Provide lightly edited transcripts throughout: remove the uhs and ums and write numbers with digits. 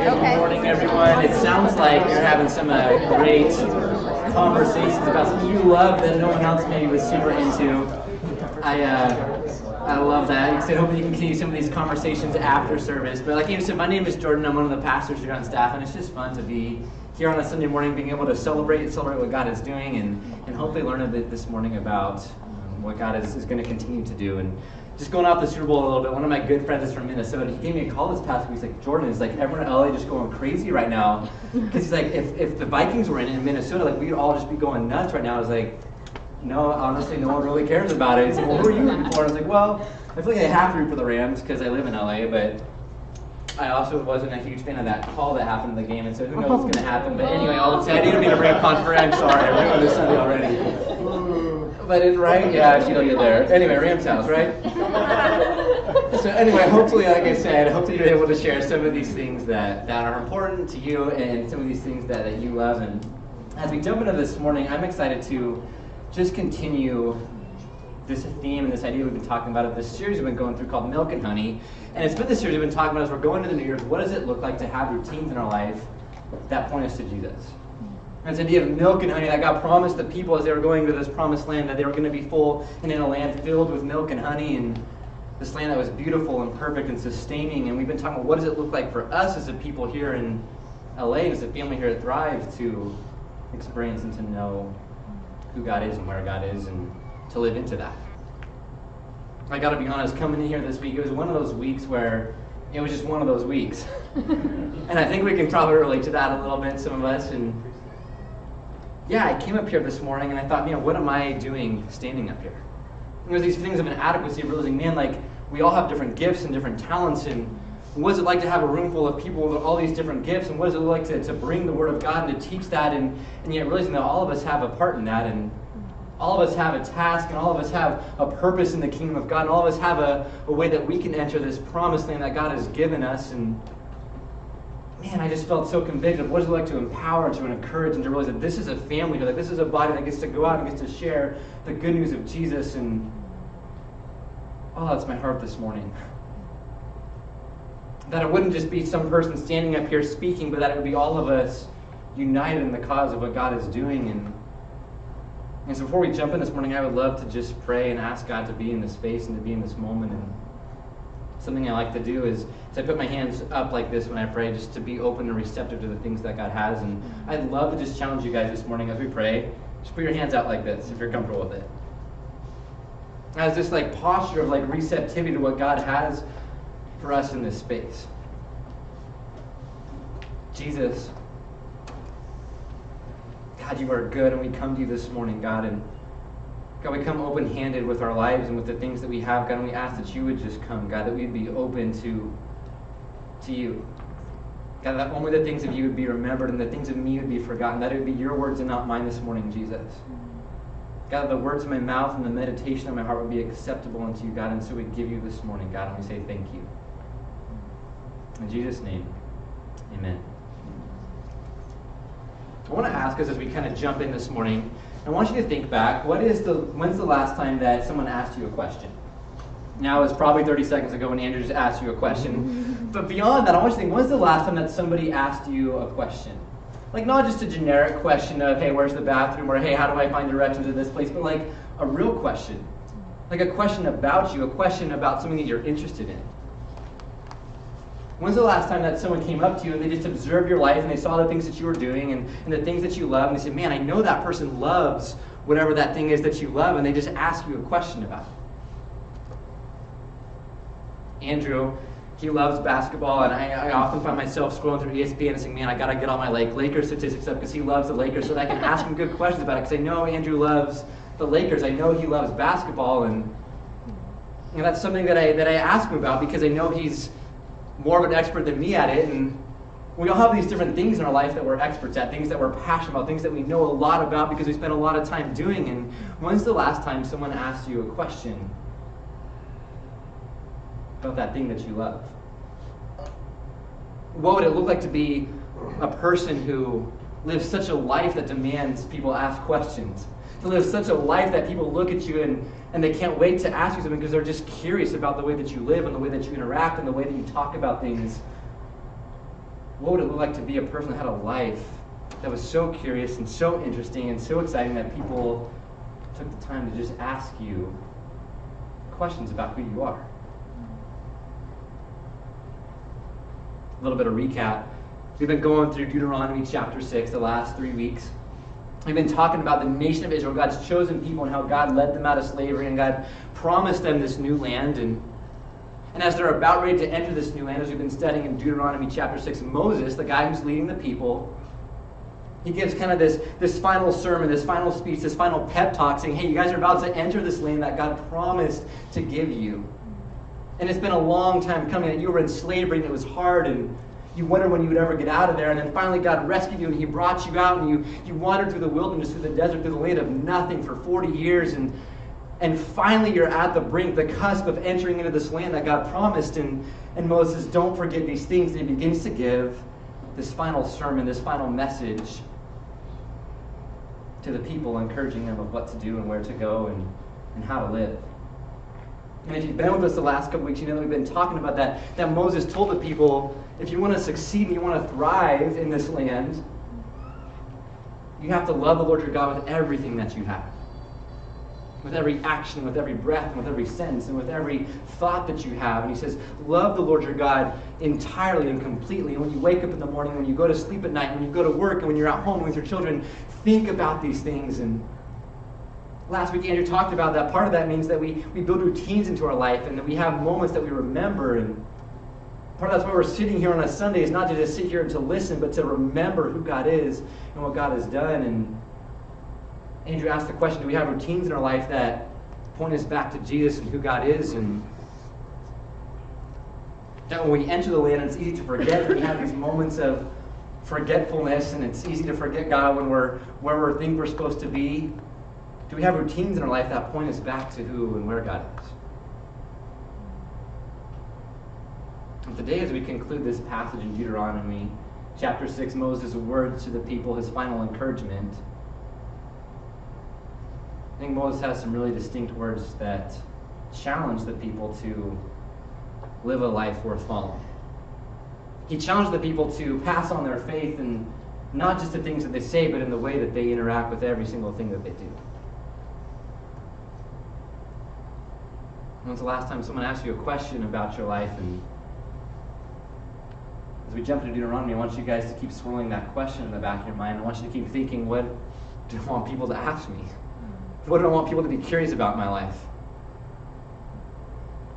Good morning, everyone. It sounds like you're having some great conversations about something you love that no one else maybe was super into. I love that. Like I said, hopefully you can continue some of these conversations after service. But like you said, my name is Jordan. I'm one of the pastors here on staff, and it's just fun to be here on a Sunday morning, being able to celebrate what God is doing, and hopefully learn a bit this morning about what God is going to continue to do. And just going off the Super Bowl a little bit, one of my good friends is from Minnesota. He gave me a call this past week. He's like, Jordan, is like everyone in LA just going crazy right now. Because he's like, if the Vikings were in Minnesota, like we'd all just be going nuts right now. I was like, no, honestly, no one really cares about it. He's like, well, who are you rooting for? I was like, well, I feel like I have to root for the Rams because I live in LA, but I also wasn't a huge fan of that call that happened in the game, and so who knows what's going to happen. But anyway, all of a sudden, I didn't mean to bring up Conference. I'm sorry, I ruined this Sunday already. But it's right? Yeah, she don't get there. Anyway, Rams house, right? So anyway, hopefully, like I said, hopefully you're able to share some of these things that are important to you and some of these things that you love. And as we jump into this morning, I'm excited to just continue this theme and this idea we've been talking about of this series we've been going through called Milk and Honey. And it's been this series we've been talking about as we're going into the New Year's. What does it look like to have routines in our life that point us to Jesus? And this idea of milk and honey that God promised the people as they were going to this promised land, that they were going to be full and in a land filled with milk and honey, and this land that was beautiful and perfect and sustaining. And we've been talking about what does it look like for us as a people here in LA and as a family here at Thrive to experience and to know who God is and where God is and to live into that. I got to be honest, coming in here this week, it was one of those weeks where it was just one of those weeks. And I think we can probably relate to that a little bit, some of us. And yeah, I came up here this morning and I thought, what am I doing standing up here? And there's these things of inadequacy, of realizing, like we all have different gifts and different talents, and what is it like to have a room full of people with all these different gifts, and what is it like to bring the Word of God and to teach that, and yet realizing that all of us have a part in that, and all of us have a task, and all of us have a purpose in the kingdom of God, and all of us have a way that we can enter this promised land that God has given us. And man, I just felt so convicted of what is it like to empower and to encourage and to realize that this is a family here, that this is a body that gets to go out and gets to share the good news of Jesus. And that's my heart this morning. That it wouldn't just be some person standing up here speaking, but that it would be all of us united in the cause of what God is doing. And so before we jump in this morning, I would love to just pray and ask God to be in this space and to be in this moment. And something I like to do is I put my hands up like this when I pray, just to be open and receptive to the things that God has. And I'd love to just challenge you guys this morning as we pray. Just put your hands out like this if you're comfortable with it. As this posture of receptivity to what God has for us in this space. Jesus, God, you are good, and we come to you this morning, God, and God, we come open-handed with our lives and with the things that we have, God, and we ask that you would just come, God, that we'd be open to you. God, that only the things of you would be remembered and the things of me would be forgotten, that it would be your words and not mine this morning, Jesus. God, the words of my mouth and the meditation of my heart would be acceptable unto you, God, and so we give you this morning, God, and we say thank you. In Jesus' name, amen. I want to ask us as we kind of jump in this morning, I want you to think back, when's the last time that someone asked you a question? Now, it was probably 30 seconds ago when Andrew just asked you a question. But beyond that, I want you to think, when's the last time that somebody asked you a question? Not just a generic question of, hey, where's the bathroom? Or, hey, how do I find directions to this place? But a real question. A question about you, a question about something that you're interested in. When's the last time that someone came up to you and they just observed your life and they saw the things that you were doing and the things that you love, and they said, man, I know that person loves whatever that thing is that you love, and they just ask you a question about it? Andrew, he loves basketball, and I often find myself scrolling through ESPN and saying, man, I got to get all my Lakers statistics up because he loves the Lakers so that I can ask him good questions about it, because I know Andrew loves the Lakers. I know he loves basketball, and that's something that I ask him about because I know he's more of an expert than me at it. And we all have these different things in our life that we're experts at, things that we're passionate about, things that we know a lot about because we spend a lot of time doing. And when's the last time someone asked you a question about that thing that you love? What would it look like to be a person who lives such a life that demands people ask questions? To live such a life that people look at you and they can't wait to ask you something because they're just curious about the way that you live and the way that you interact and the way that you talk about things. what would it look like to be a person that had a life that was so curious and so interesting and so exciting that people took the time to just ask you questions about who you are? A little bit of recap. We've been going through Deuteronomy chapter 6 the last 3 weeks. We've been talking about the nation of Israel, God's chosen people, and how God led them out of slavery, and God promised them this new land. And as they're about ready to enter this new land, as we've been studying in Deuteronomy chapter 6, Moses, the guy who's leading the people, he gives kind of this final sermon, this final speech, this final pep talk, saying, hey, you guys are about to enter this land that God promised to give you. And it's been a long time coming, that you were in slavery, and it was hard, and you wondered when you would ever get out of there. And then finally God rescued you, and he brought you out, and you wandered through the wilderness, through the desert, through the land of nothing for 40 years. And finally you're at the brink, the cusp of entering into this land that God promised. And Moses says, don't forget these things. And he begins to give this final sermon, this final message to the people, encouraging them of what to do and where to go and how to live. And if you've been with us the last couple weeks, you know that we've been talking about that Moses told the people, if you want to succeed and you want to thrive in this land, you have to love the Lord your God with everything that you have. With every action, with every breath, and with every sentence, and with every thought that you have. And he says, love the Lord your God entirely and completely. And when you wake up in the morning, when you go to sleep at night, when you go to work, and when you're at home with your children, think about these things. And last week, Andrew talked about that. Part of that means that we build routines into our life, and that we have moments that we remember. And part of that's why we're sitting here on a Sunday, is not to just sit here and to listen, but to remember who God is and what God has done. And Andrew asked the question, do we have routines in our life that point us back to Jesus and who God is? And that when we enter the land, it's easy to forget that we have these moments of forgetfulness, and it's easy to forget God when we're where we think we're supposed to be. Do we have routines in our life that point us back to who and where God is? And today, as we conclude this passage in Deuteronomy chapter 6, Moses' words to the people, his final encouragement, I think Moses has some really distinct words that challenge the people to live a life worth following. He challenged the people to pass on their faith, and not just the things that they say, but in the way that they interact with every single thing that they do. When's the last time someone asked you a question about your life? And as we jump into Deuteronomy, I want you guys to keep swirling that question in the back of your mind. I want you to keep thinking, what do I want people to ask me? What do I want people to be curious about in my life?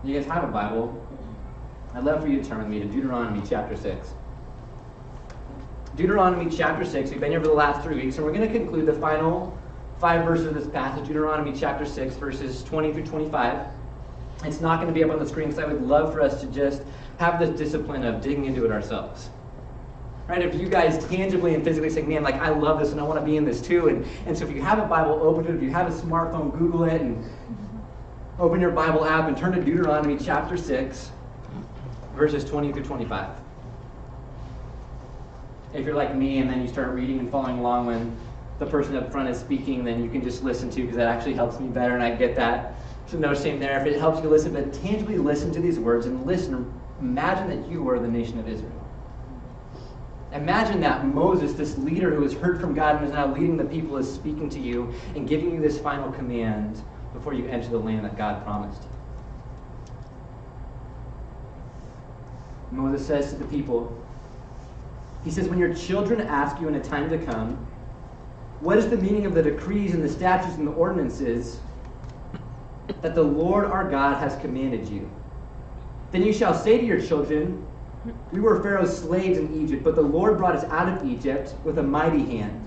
You guys have a Bible. I'd love for you to turn with me to Deuteronomy chapter 6. Deuteronomy chapter 6. We've been here for the last 3 weeks, and we're going to conclude the final 5 verses of this passage, Deuteronomy chapter 6, verses 20 through 25. It's not going to be up on the screen, because I would love for us to just have this discipline of digging into it ourselves. Right? If you guys tangibly and physically say, man, like, I love this and I want to be in this too. And so if you have a Bible, open it. If you have a smartphone, Google it and open your Bible app and turn to Deuteronomy chapter 6, verses 20 through 25. If you're like me and then you start reading and following along when the person up front is speaking, then you can just listen to, because that actually helps me better, and I get that. So no shame there. If it helps you listen, but tangibly listen to these words and listen. Imagine that you were the nation of Israel. Imagine that Moses, this leader who has heard from God and is now leading the people, is speaking to you and giving you this final command before you enter the land that God promised. Moses says to the people, he says, when your children ask you in a time to come, what is the meaning of the decrees and the statutes and the ordinances that the Lord our God has commanded you? Then you shall say to your children, we were Pharaoh's slaves in Egypt, but the Lord brought us out of Egypt with a mighty hand.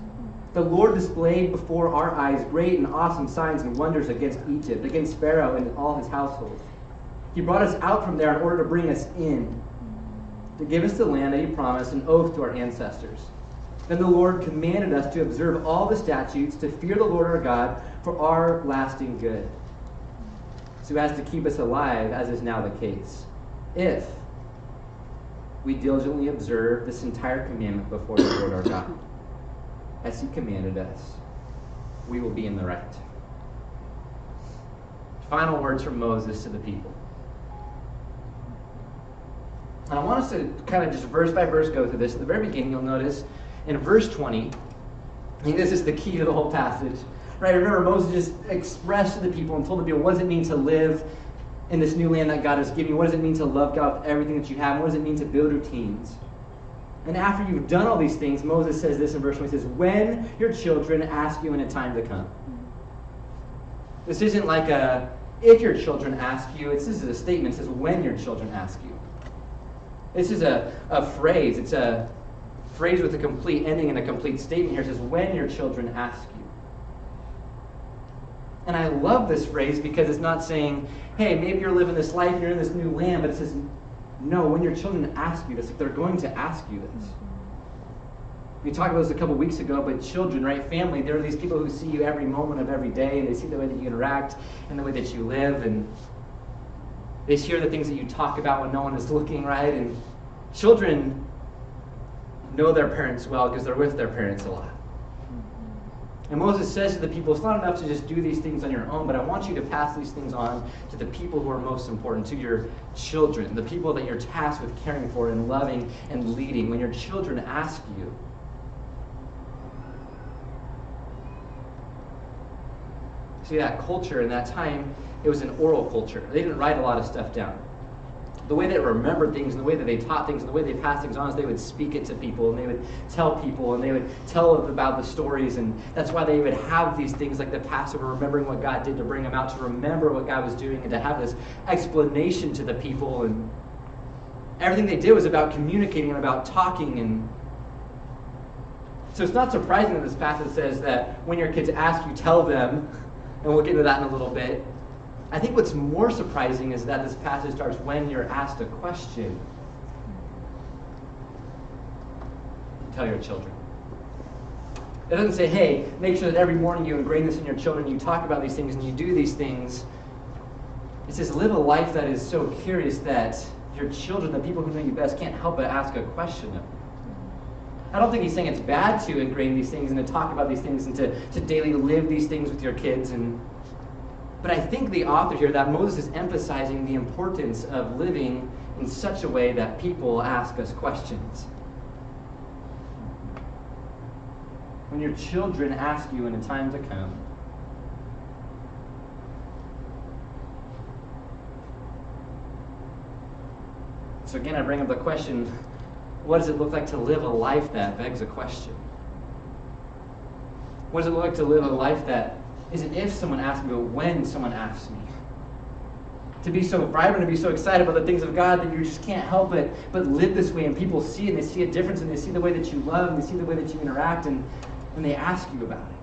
The Lord displayed before our eyes great and awesome signs and wonders against Egypt, against Pharaoh and all his household. He brought us out from there in order to bring us in, to give us the land that he promised, an oath to our ancestors. Then the Lord commanded us to observe all the statutes, to fear the Lord our God for our lasting good, so as to keep us alive, as is now the case. If we diligently observe this entire commandment before the Lord our God, as he commanded us, we will be in the right. Final words from Moses to the people. And I want us to kind of just verse by verse go through this. At the very beginning, you'll notice in verse 20, I think this is the key to the whole passage. Right? Remember, Moses just expressed to the people and told the people, what does it mean to live in this new land that God has given you? What does it mean to love God with everything that you have? What does it mean to build routines? And after you've done all these things, Moses says this in verse 20. He says, when your children ask you in a time to come. This isn't like a, if your children ask you. This is a statement. It says, when your children ask you. This is a phrase. It's a phrase with a complete ending and a complete statement here. It says, when your children ask you. And I love this phrase because it's not saying, hey, maybe you're living this life and you're in this new land, but it says, no, when your children ask you this, if they're going to ask you this. We talked about this a couple weeks ago, but children, right, family, there are these people who see you every moment of every day, and they see the way that you interact and the way that you live, and they hear the things that you talk about when no one is looking, right? And children know their parents well because they're with their parents a lot. And Moses says to the people, it's not enough to just do these things on your own, but I want you to pass these things on to the people who are most important, to your children, the people that you're tasked with caring for and loving and leading. When your children ask you, see, that culture in that time, it was an oral culture. They didn't write a lot of stuff down. The way they remembered things and the way that they taught things and the way they passed things on is they would speak it to people and they would tell people and they would tell them about the stories. And that's why they would have these things like the Passover, remembering what God did to bring them out, to remember what God was doing and to have this explanation to the people. And everything they did was about communicating and about talking. And so it's not surprising that this passage says that when your kids ask you, tell them, and we'll get into that in a little bit. I think what's more surprising is that this passage starts when you're asked a question. Tell your children. It doesn't say, hey, make sure that every morning you ingrain this in your children, you talk about these things and you do these things. It says live a life that is so curious that your children, the people who know you best, can't help but ask a question of you. I don't think he's saying it's bad to ingrain these things and to talk about these things and to daily live these things with your kids. But I think the author here, that Moses is emphasizing the importance of living in such a way that people ask us questions. When your children ask you in a time to come, so again, I bring up the question, what does it look like to live a life that begs a question? What does it look like to live a life that isn't if someone asks me, but when someone asks me? To be so vibrant, to be so excited about the things of God that you just can't help but live this way, and people see it, and they see a difference, and they see the way that you love, and they see the way that you interact, and they ask you about it.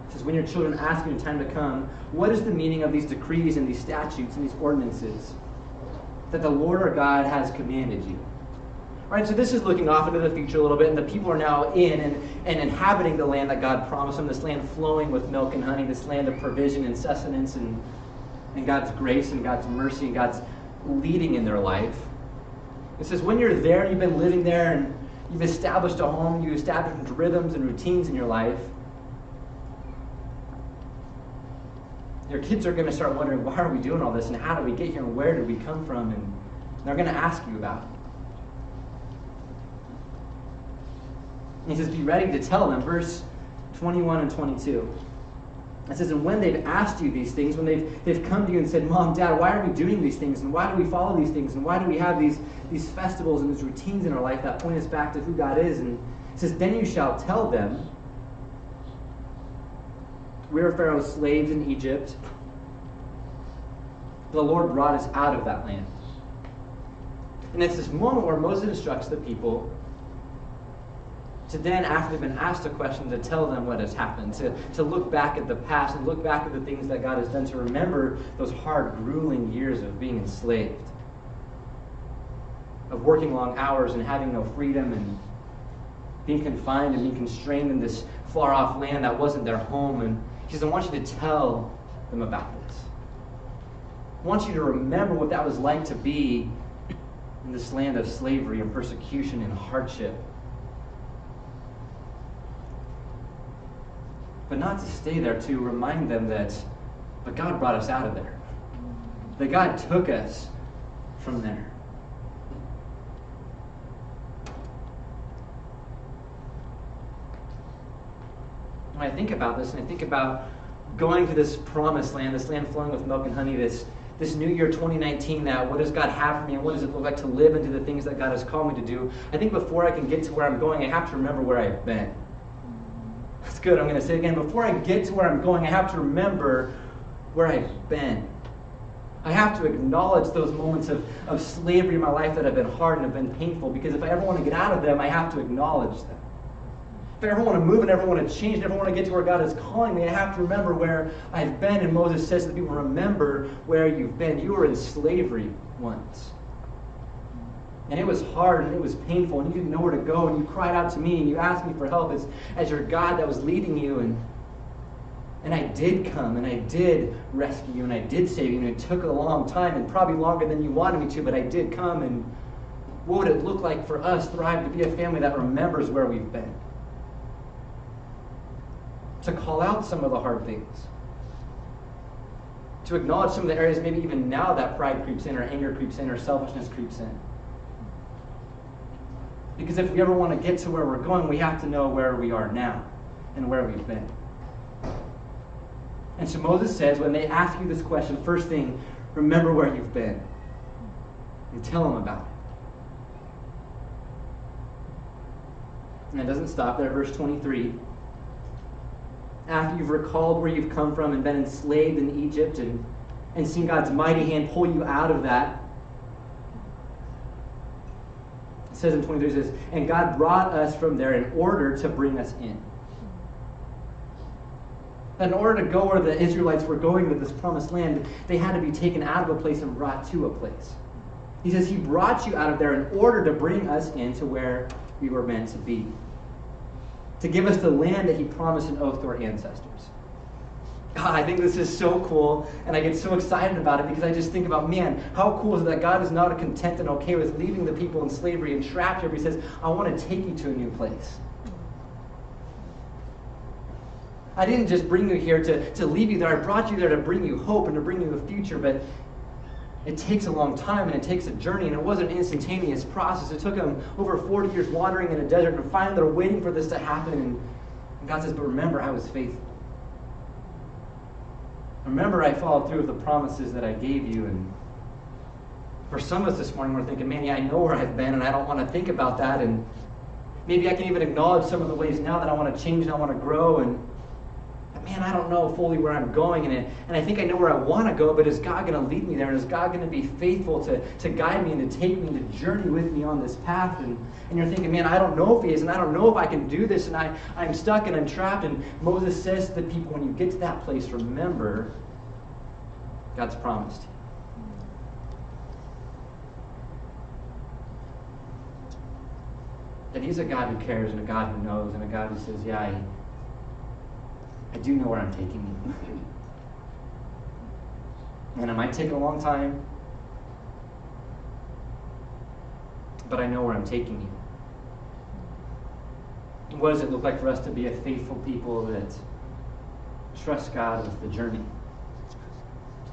It says, when your children ask you in time to come, what is the meaning of these decrees and these statutes and these ordinances that the Lord our God has commanded you? Right, so this is looking off into the future a little bit, and the people are now in and inhabiting the land that God promised them, this land flowing with milk and honey, this land of provision and sustenance and God's grace and God's mercy and God's leading in their life. It says when you're there, you've been living there, and you've established a home, you've established rhythms and routines in your life, your kids are going to start wondering, why are we doing all this, and how did we get here, and where did we come from, and they're going to ask you about it. He says, be ready to tell them, verse 21 and 22. It says, and when they've asked you these things, when they've come to you and said, Mom, Dad, why are we doing these things? And why do we follow these things? And why do we have these festivals and these routines in our life that point us back to who God is? And it says, then you shall tell them, we were Pharaoh's slaves in Egypt. The Lord brought us out of that land. And it's this moment where Moses instructs the people to then, after they've been asked a question, to tell them what has happened, to look back at the past and look back at the things that God has done, to remember those hard, grueling years of being enslaved, of working long hours and having no freedom and being confined and being constrained in this far-off land that wasn't their home. And he says, I want you to tell them about this. I want you to remember what that was like to be in this land of slavery and persecution and hardship. But not to stay there, to remind them that, but God brought us out of there. that God took us from there. When I think about this, and I think about going to this promised land, this land flowing with milk and honey, this new year 2019, that what does God have for me, and what does it look like to live into the things that God has called me to do? I think before I can get to where I'm going, I have to remember where I've been. That's good. I'm going to say it again. Before I get to where I'm going, I have to remember where I've been. I have to acknowledge those moments of slavery in my life that have been hard and have been painful, because if I ever want to get out of them, I have to acknowledge them. If I ever want to move and ever want to change and ever want to get to where God is calling me, I have to remember where I've been. And Moses says to the people, remember where you've been. You were in slavery once. And it was hard and it was painful and you didn't know where to go, and you cried out to me and you asked me for help as your God that was leading you. And I did come and I did rescue you and I did save you, and it took a long time and probably longer than you wanted me to, but I did come. And what would it look like for us, Thrive, to be a family that remembers where we've been? To call out some of the hard things. To acknowledge some of the areas maybe even now that pride creeps in, or anger creeps in, or selfishness creeps in. Because if we ever want to get to where we're going, we have to know where we are now and where we've been. And so Moses says, when they ask you this question, first thing, remember where you've been. And tell them about it. And it doesn't stop there. Verse 23. After you've recalled where you've come from and been enslaved in Egypt and seen God's mighty hand pull you out of that, it says in 23, it says, and God brought us from there in order to bring us in. In order to go where the Israelites were going to this promised land, they had to be taken out of a place and brought to a place. He says he brought you out of there in order to bring us into where we were meant to be. To give us the land that he promised an oath to our ancestors. God, I think this is so cool, and I get so excited about it because I just think about, man, how cool is it that God is not content and okay with leaving the people in slavery and trapped here, but he says, I want to take you to a new place. I didn't just bring you here to leave you there. I brought you there to bring you hope and to bring you a future, but it takes a long time and it takes a journey, and it wasn't an instantaneous process. It took them over 40 years wandering in a desert, and finally they're waiting for this to happen, and God says, but remember, I was faithful. Remember, I followed through with the promises that I gave you. And for some of us this morning, we're thinking, man, yeah, I know where I've been and I don't want to think about that, and maybe I can even acknowledge some of the ways now that I want to change and I want to grow, and man, I don't know fully where I'm going in it. And I think I know where I want to go, but is God going to lead me there? And is God going to be faithful to guide me and to take me and to journey with me on this path? And you're thinking, man, I don't know if he is, and I don't know if I can do this, and I'm stuck and I'm trapped. And Moses says to the people, when you get to that place, remember God's promised. That he's a God who cares and a God who knows and a God who says, yeah, I do know where I'm taking you. And it might take a long time, but I know where I'm taking you. What does it look like for us to be a faithful people that trust God with the journey?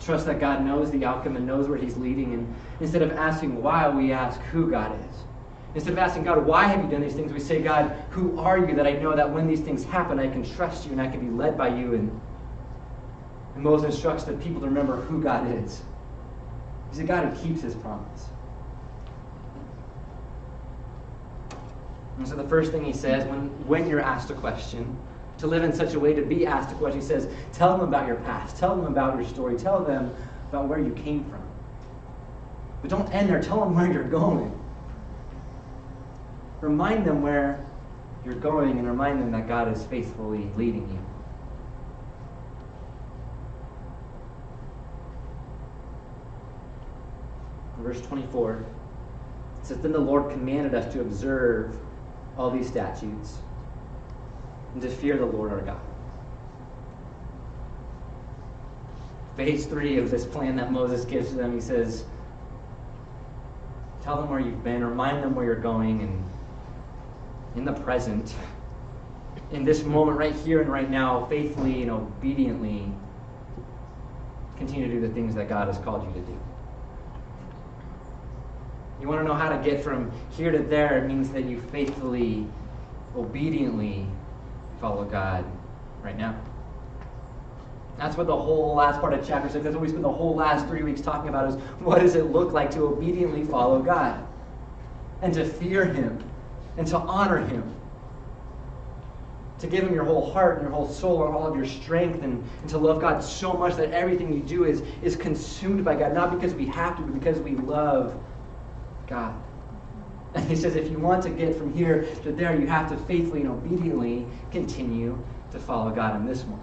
Trust that God knows the outcome and knows where he's leading, and instead of asking why, we ask who God is. Instead of asking God, why have you done these things, we say, God, who are you, that I know that when these things happen, I can trust you and I can be led by you. And Moses instructs the people to remember who God is. He's a God who keeps his promise. And so the first thing he says, when you're asked a question, to live in such a way to be asked a question, he says, tell them about your past. Tell them about your story. Tell them about where you came from. But don't end there. Tell them where you're going. Remind them where you're going, and remind them that God is faithfully leading you. In verse 24, it says, then the Lord commanded us to observe all these statutes and to fear the Lord our God. Phase 3 of this plan that Moses gives to them, he says, tell them where you've been, remind them where you're going, and in the present, in this moment right here and right now, faithfully and obediently continue to do the things that God has called you to do. You want to know how to get from here to there, it means that you faithfully, obediently follow God right now. That's what the whole last part of chapter 6, that's what we spent the whole last 3 weeks talking about, is what does it look like to obediently follow God? And to fear Him, and to honor Him. To give Him your whole heart and your whole soul and all of your strength, and to love God so much that everything you do is consumed by God, not because we have to, but because we love God. And He says if you want to get from here to there, you have to faithfully and obediently continue to follow God in this moment.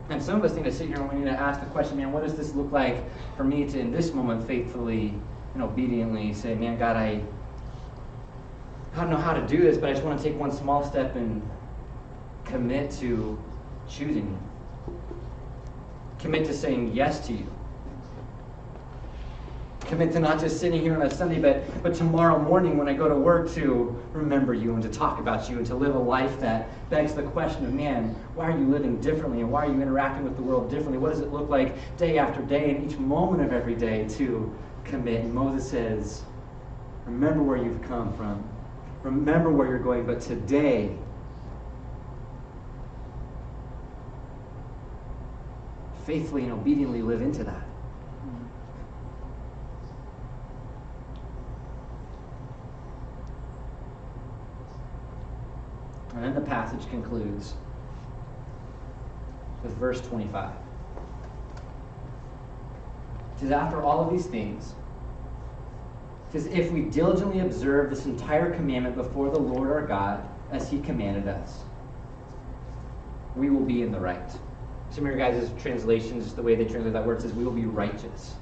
And some of us need to sit here and we need to ask the question, man, what does this look like for me to, in this moment, faithfully and obediently say, man, God, I don't know how to do this, but I just want to take one small step and commit to choosing you. Commit to saying yes to you. Commit to not just sitting here on a Sunday, but tomorrow morning when I go to work to remember you and to talk about you and to live a life that begs the question of, man, why are you living differently and why are you interacting with the world differently? What does it look like day after day and each moment of every day to commit? And Moses says, remember where you've come from. Remember where you're going, but today, faithfully and obediently live into that. And then the passage concludes with verse 25. It says, after all of these things, it says, if we diligently observe this entire commandment before the Lord our God, as He commanded us, we will be in the right. Some of your guys' translations, the way they translate that word says, we will be righteous.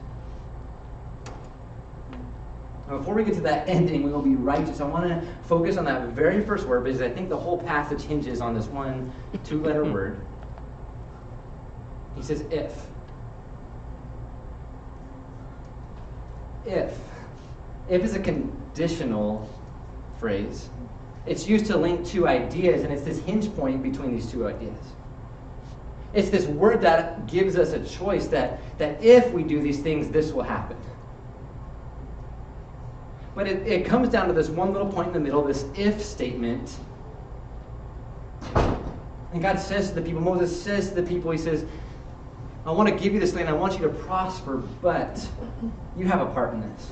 Now, before we get to that ending, we will be righteous, I want to focus on that very first word, because I think the whole passage hinges on this one two-letter word. He says, if. If. If is a conditional phrase. It's used to link two ideas, and it's this hinge point between these two ideas. It's this word that gives us a choice that if we do these things, this will happen. But it comes down to this one little point in the middle, this if statement. And God says to the people, Moses says to the people, he says, I want to give you this land, I want you to prosper, but you have a part in this.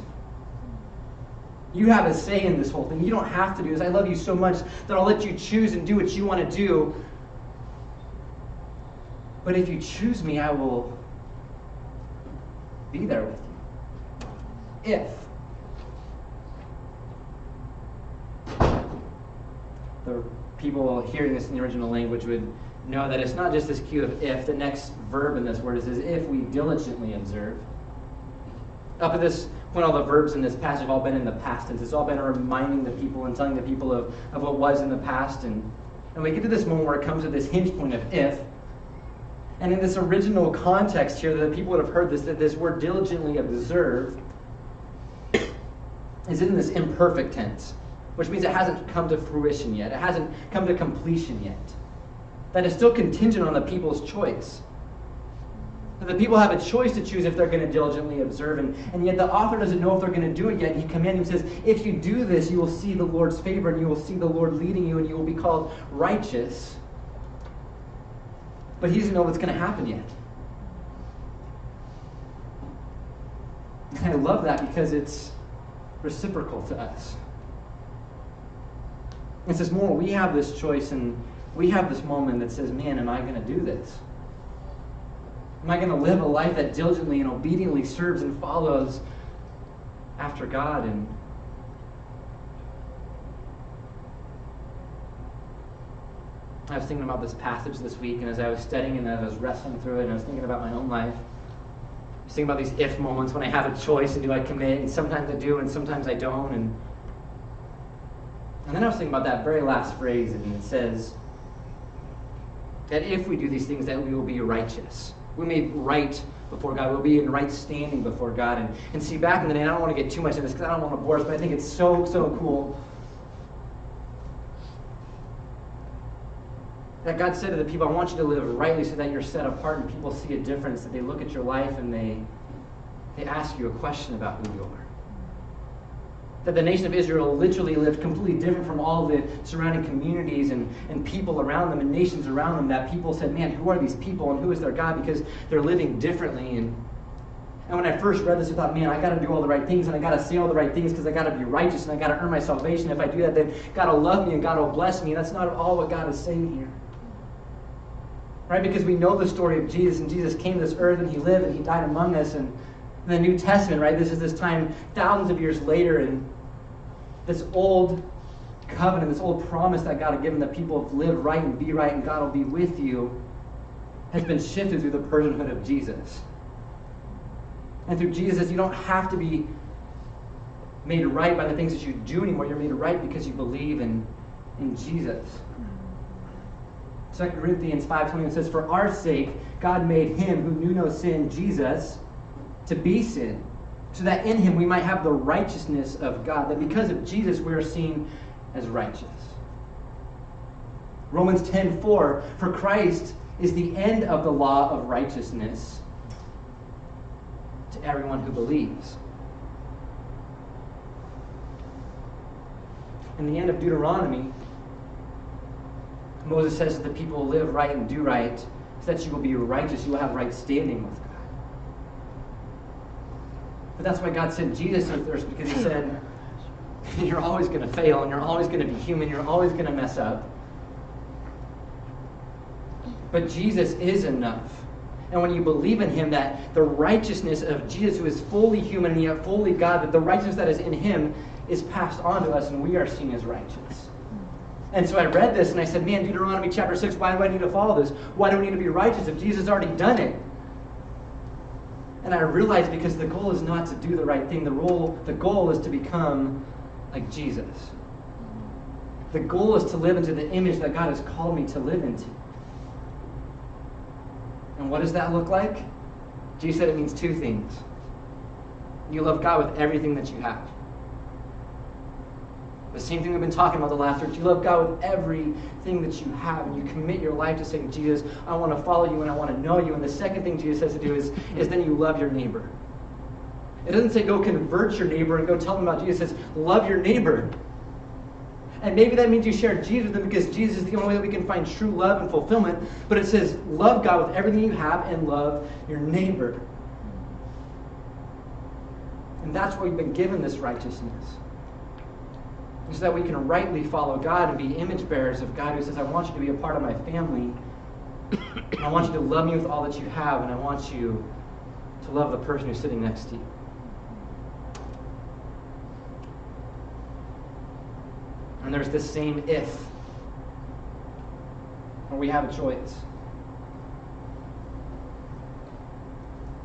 You have a say in this whole thing. You don't have to do this. I love you so much that I'll let you choose and do what you want to do. But if you choose me, I will be there with you. If. The people hearing this in the original language would know that it's not just this cue of if. The next verb in this word is if we diligently observe. Up to this point, all the verbs in this passage have all been in the past tense. It's all been reminding the people and telling the people of what was in the past. And we get to this moment where it comes to this hinge point of if. And in this original context here, the people would have heard this, that this word diligently observe is in this imperfect tense, which means it hasn't come to fruition yet. It hasn't come to completion yet. That is still contingent on the people's choice. The people have a choice to choose if they're going to diligently observe, and yet the author doesn't know if they're going to do it yet. He commands him, says, if you do this, you will see the Lord's favor, and you will see the Lord leading you, and you will be called righteous. But he doesn't know what's going to happen yet. And I love that because it's reciprocal to us. It says more, we have this choice, and we have this moment that says, man, am I going to do this? Am I going to live a life that diligently and obediently serves and follows after God? And I was thinking about this passage this week, and as I was studying and as I was wrestling through it, and I was thinking about my own life, I was thinking about these if moments when I have a choice, and do I commit? And sometimes I do, and sometimes I don't. And then I was thinking about that very last phrase, and it says that if we do these things, that we will be righteous. We may be right before God. We'll be in right standing before God. And see, back in the day, and I don't want to get too much into this because I don't want to bore us, but I think it's so cool That God said to the people, I want you to live rightly so that you're set apart and people see a difference, that they look at your life and they ask you a question about who you are. That the nation of Israel literally lived completely different from all the surrounding communities and people around them and nations around them, that people said, man, who are these people and who is their God? Because they're living differently. And when I first read this, I thought, man, I got to do all the right things and I got to say all the right things because I got to be righteous and I got to earn my salvation. If I do that, then God will love me and God will bless me. And that's not at all what God is saying here. Right? Because we know the story of Jesus, and Jesus came to this earth and he lived and he died among us. And in the New Testament, right, this is this time thousands of years later, and this old covenant, this old promise that God had given that people have lived right and be right and God will be with you, has been shifted through the personhood of Jesus. And through Jesus, you don't have to be made right by the things that you do anymore. You're made right because you believe in Jesus. 2 Corinthians 5:20 says, for our sake, God made him who knew no sin, Jesus, to be sin, so that in him we might have the righteousness of God, that because of Jesus we are seen as righteous. Romans 10:4, for Christ is the end of the law of righteousness to everyone who believes. In the end of Deuteronomy, Moses says that the people will live right and do right, so that you will be righteous, you will have right standing with God. But that's why God sent Jesus to earth, because he said, you're always going to fail, and you're always going to be human, you're always going to mess up. But Jesus is enough. And when you believe in him, that the righteousness of Jesus, who is fully human and yet fully God, that the righteousness that is in him is passed on to us, and we are seen as righteous. And so I read this, and I said, man, Deuteronomy chapter 6, why do I need to follow this? Why do we need to be righteous if Jesus has already done it? And I realized because the goal is not to do the right thing. The goal is to become like Jesus. The goal is to live into the image that God has called me to live into. And what does that look like? Jesus said it means two things. You love God with everything that you have. The same thing we've been talking about the last week. You love God with everything that you have, and you commit your life to saying, Jesus, I want to follow you and I want to know you. And the second thing Jesus says to do is then you love your neighbor. It doesn't say go convert your neighbor and go tell them about Jesus. It says love your neighbor. And maybe that means you share Jesus with them because Jesus is the only way that we can find true love and fulfillment. But it says love God with everything you have and love your neighbor. And that's why we've been given this righteousness. So that we can rightly follow God and be image bearers of God, who says, I want you to be a part of my family. And I want you to love me with all that you have, and I want you to love the person who's sitting next to you. And there's this same if, where we have a choice.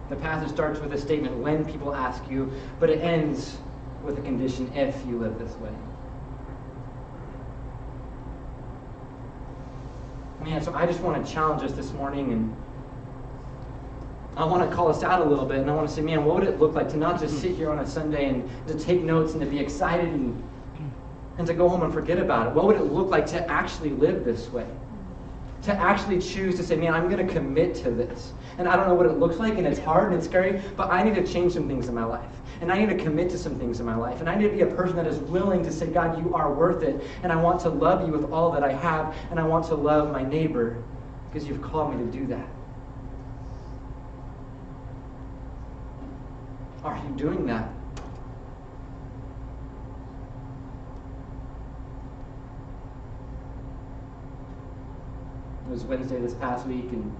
The passage starts with a statement, when people ask you, but it ends with a condition, if you live this way. Man, so I just want to challenge us this morning, and I want to call us out a little bit, and I want to say, man, what would it look like to not just sit here on a Sunday and to take notes and to be excited and to go home and forget about it? What would it look like to actually live this way? To actually choose to say, man, I'm going to commit to this. And I don't know what it looks like, and it's hard and it's scary, but I need to change some things in my life. And I need to commit to some things in my life. And I need to be a person that is willing to say, God, you are worth it. And I want to love you with all that I have. And I want to love my neighbor because you've called me to do that. Are you doing that? It was Wednesday this past week, and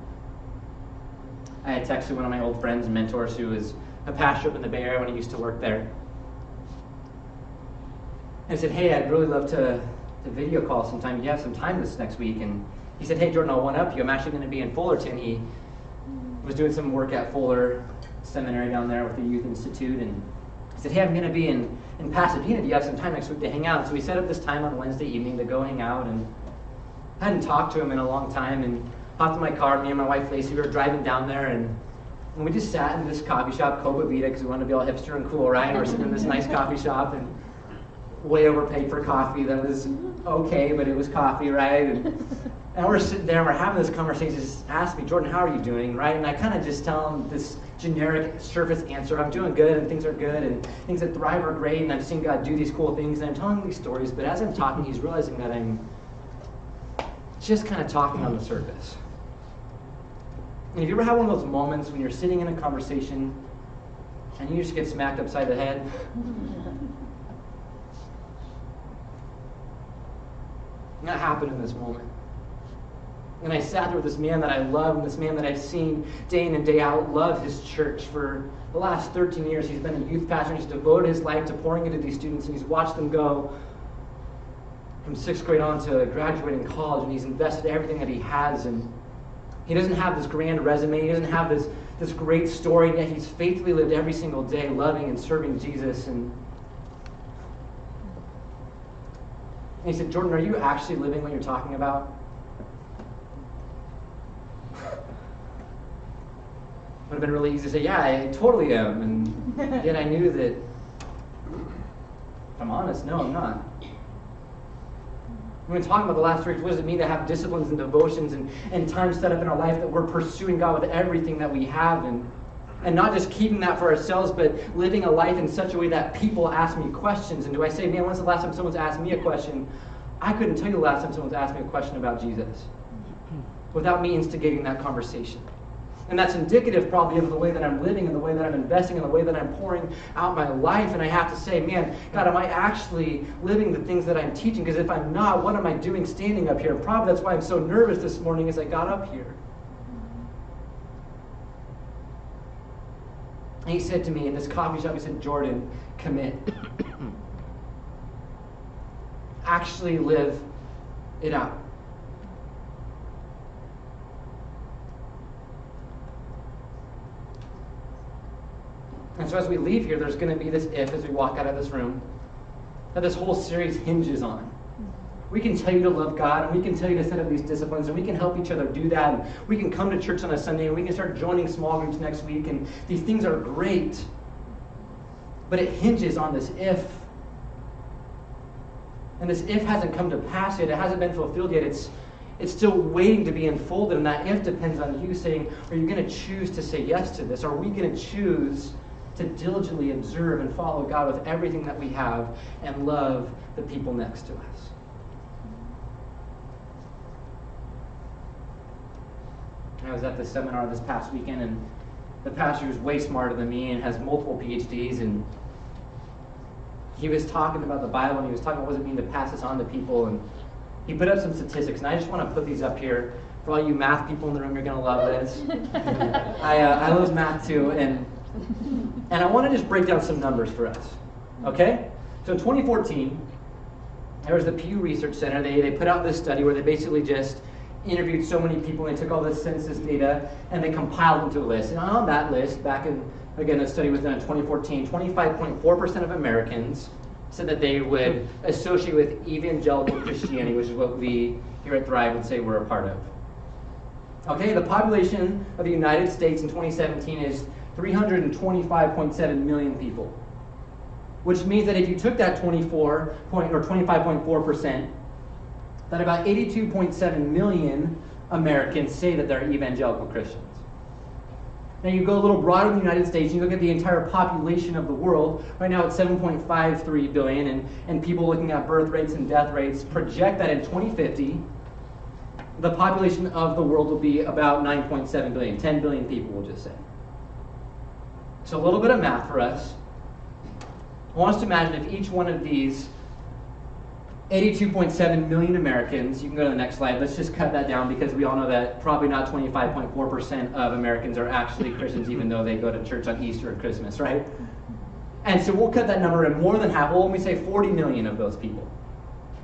I had texted one of my old friends and mentors who was a pastor up in the Bay Area when he used to work there. And I said, hey, I'd really love to video call sometime. Do you have some time this next week? And he said, hey, Jordan, I'll one-up you. I'm actually going to be in Fullerton. He was doing some work at Fuller Seminary down there with the Youth Institute. And he said, hey, I'm going to be in Pasadena. Do you have some time next week to hang out? And so we set up this time on Wednesday evening to go hang out. And I hadn't talked to him in a long time, and hopped in my car. Me and my wife Lacey, we were driving down there, and we just sat in this coffee shop, Copa Vita, because we wanted to be all hipster and cool, right? We're sitting in this nice coffee shop and way overpaid for coffee that was okay, but it was coffee, right? And And we're sitting there, and we're having this conversation. Just ask me, Jordan, how are you doing, right? And I kind of just tell him this generic surface answer. I'm doing good, and things are good, and things that thrive are great, and I've seen God do these cool things, and I'm telling him these stories. But as I'm talking, he's realizing that I'm just kind of talking on the surface. And have you ever had one of those moments when you're sitting in a conversation and you just get smacked upside the head? And that happened in this moment. And I sat there with this man that I love, and this man that I've seen day in and day out love his church. For the last 13 years, he's been a youth pastor, and he's devoted his life to pouring into these students, and he's watched them go from 6th grade on to graduating college, and he's invested everything that he has. And he doesn't have this grand resume, he doesn't have this great story, and yet he's faithfully lived every single day loving and serving Jesus. And he said, Jordan, are you actually living what you're talking about? Would have been really easy to say, yeah, I totally am. And yet I knew that, if I'm honest, no, I'm not. We've been talking about the last 3 weeks. What does it mean to have disciplines and devotions and time set up in our life that we're pursuing God with everything that we have, and not just keeping that for ourselves, but living a life in such a way that people ask me questions. And do I say, man, when's the last time someone's asked me a question? I couldn't tell you the last time someone's asked me a question about Jesus without me instigating that conversation. And that's indicative probably of the way that I'm living and the way that I'm investing and the way that I'm pouring out my life. And I have to say, man, God, am I actually living the things that I'm teaching? Because if I'm not, what am I doing standing up here? Probably that's why I'm so nervous this morning as I got up here. And he said to me in this coffee shop, he said, Jordan, commit. Actually live it out. And so as we leave here, there's going to be this if as we walk out of this room that this whole series hinges on. We can tell you to love God, and we can tell you to set up these disciplines, and we can help each other do that, and we can come to church on a Sunday, and we can start joining small groups next week, and these things are great. But it hinges on this if. And this if hasn't come to pass yet. It hasn't been fulfilled yet. It's still waiting to be unfolded, and that if depends on you saying, are you going to choose to say yes to this? Are we going to choose to diligently observe and follow God with everything that we have and love the people next to us? I was at the seminar this past weekend, and the pastor who's way smarter than me and has multiple PhDs, and he was talking about the Bible, and he was talking about what does it mean to pass this on to people, and he put up some statistics, and I just want to put these up here. For all you math people in the room, you're going to love this. I love math too, and I want to just break down some numbers for us, okay? So in 2014, there was the Pew Research Center. They put out this study where they basically just interviewed so many people, and they took all this census data, and they compiled into a list. And on that list, back in, again, the study was done in 2014, 25.4% of Americans said that they would associate with evangelical Christianity, which is what we here at Thrive would say we're a part of. Okay, the population of the United States in 2017 is 325.7 million people, which means that if you took that 25.4%, that about 82.7 million Americans say that they're evangelical Christians. Now you go a little broader in the United States, and you look at the entire population of the world. Right now it's 7.53 billion, and people looking at birth rates and death rates project that in 2050, the population of the world will be about 9.7 billion, 10 billion people, we'll just say. So a little bit of math for us. I want us to imagine if each one of these 82.7 million Americans, you can go to the next slide, let's just cut that down because we all know that probably not 25.4% of Americans are actually Christians even though they go to church on Easter and Christmas, right? And so we'll cut that number in more than half. Well, when we say 40 million of those people.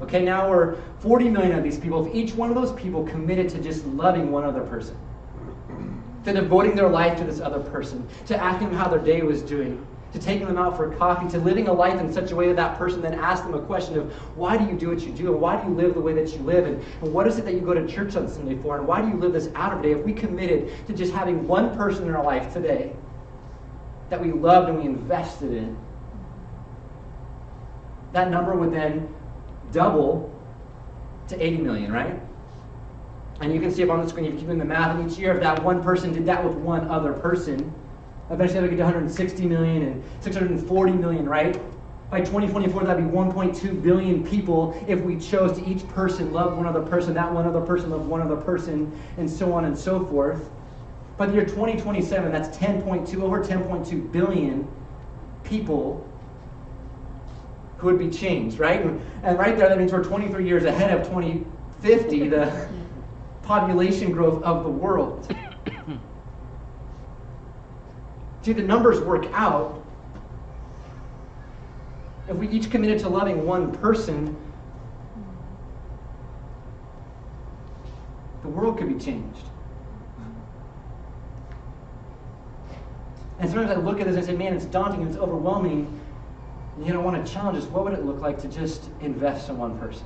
Okay, now we're 40 million of these people. If each one of those people committed to just loving one other person, to devoting their life to this other person, to asking them how their day was doing, to taking them out for coffee, to living a life in such a way that that person then asks them a question of why do you do what you do, and why do you live the way that you live, and what is it that you go to church on Sunday for, and why do you live this out of day? If we committed to just having one person in our life today that we loved and we invested in, that number would then double to 80 million, right? And you can see up on the screen, if you keep doing the math, and each year if that one person did that with one other person, eventually that would get to 160 million and 640 million, right? By 2024, that'd be 1.2 billion people if we chose to each person love one other person, that one other person love one other person, and so on and so forth. By the year 2027, that's over 10.2 billion people who would be changed, right? And right there, that means we're 23 years ahead of 2050, the population growth of the world. See, the numbers work out. If we each committed to loving one person, the world could be changed. And sometimes I look at this and I say, man, it's daunting and it's overwhelming. And yet I want to challenge us. What would it look like to just invest in one person?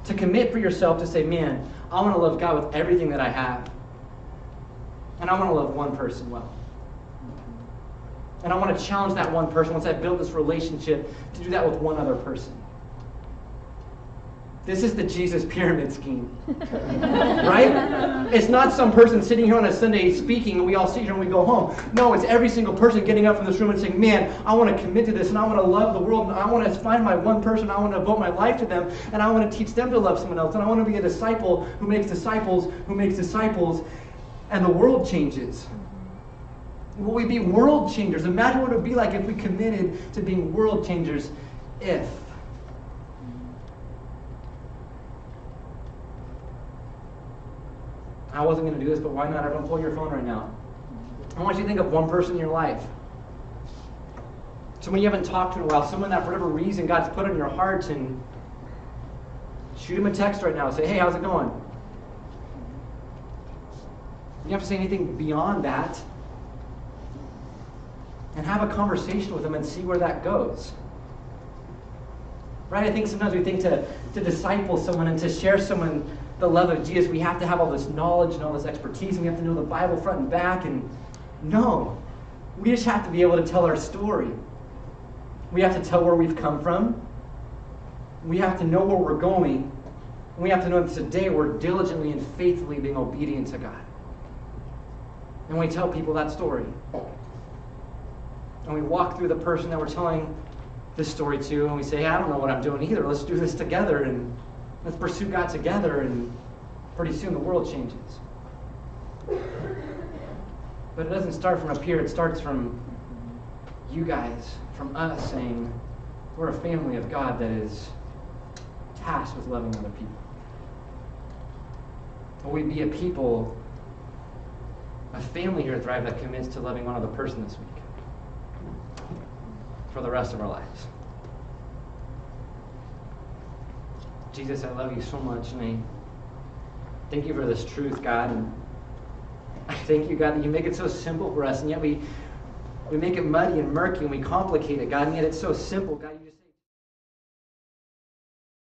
To commit for yourself to say, man, I want to love God with everything that I have. And I want to love one person well. And I want to challenge that one person, once I've built this relationship, to do that with one other person. This is the Jesus pyramid scheme. Right? It's not some person sitting here on a Sunday speaking and we all sit here and we go home. No, it's every single person getting up from this room and saying, man, I want to commit to this and I want to love the world and I want to find my one person. I want to devote my life to them and I want to teach them to love someone else. And I want to be a disciple who makes disciples who makes disciples, and the world changes. Will we be world changers? Imagine what it would be like if we committed to being world changers. If. I wasn't going to do this, but why not? Everyone pull your phone right now. I want you to think of one person in your life. Someone you haven't talked to in a while. Someone that for whatever reason God's put on your heart, and shoot him a text right now. Say, hey, how's it going? You don't have to say anything beyond that. And have a conversation with them and see where that goes. Right? I think sometimes we think to disciple someone and to share someone the love of Jesus, we have to have all this knowledge and all this expertise, and we have to know the Bible front and back. And no, we just have to be able to tell our story. We have to tell where we've come from. We have to know where we're going. And we have to know that today we're diligently and faithfully being obedient to God. And we tell people that story. And we walk through the person that we're telling this story to, and we say, hey, I don't know what I'm doing either. Let's do this together, and let's pursue God together, and pretty soon the world changes. But it doesn't start from up here. It starts from you guys, from us saying, we're a family of God that is tasked with loving other people. Will we be a people, a family here at Thrive that commits to loving one other person this week? For the rest of our lives. Jesus, I love you so much, and I thank you for this truth, God. And I thank you, God, that you make it so simple for us, and yet we make it muddy and murky, and we complicate it, God, and yet it's so simple, God.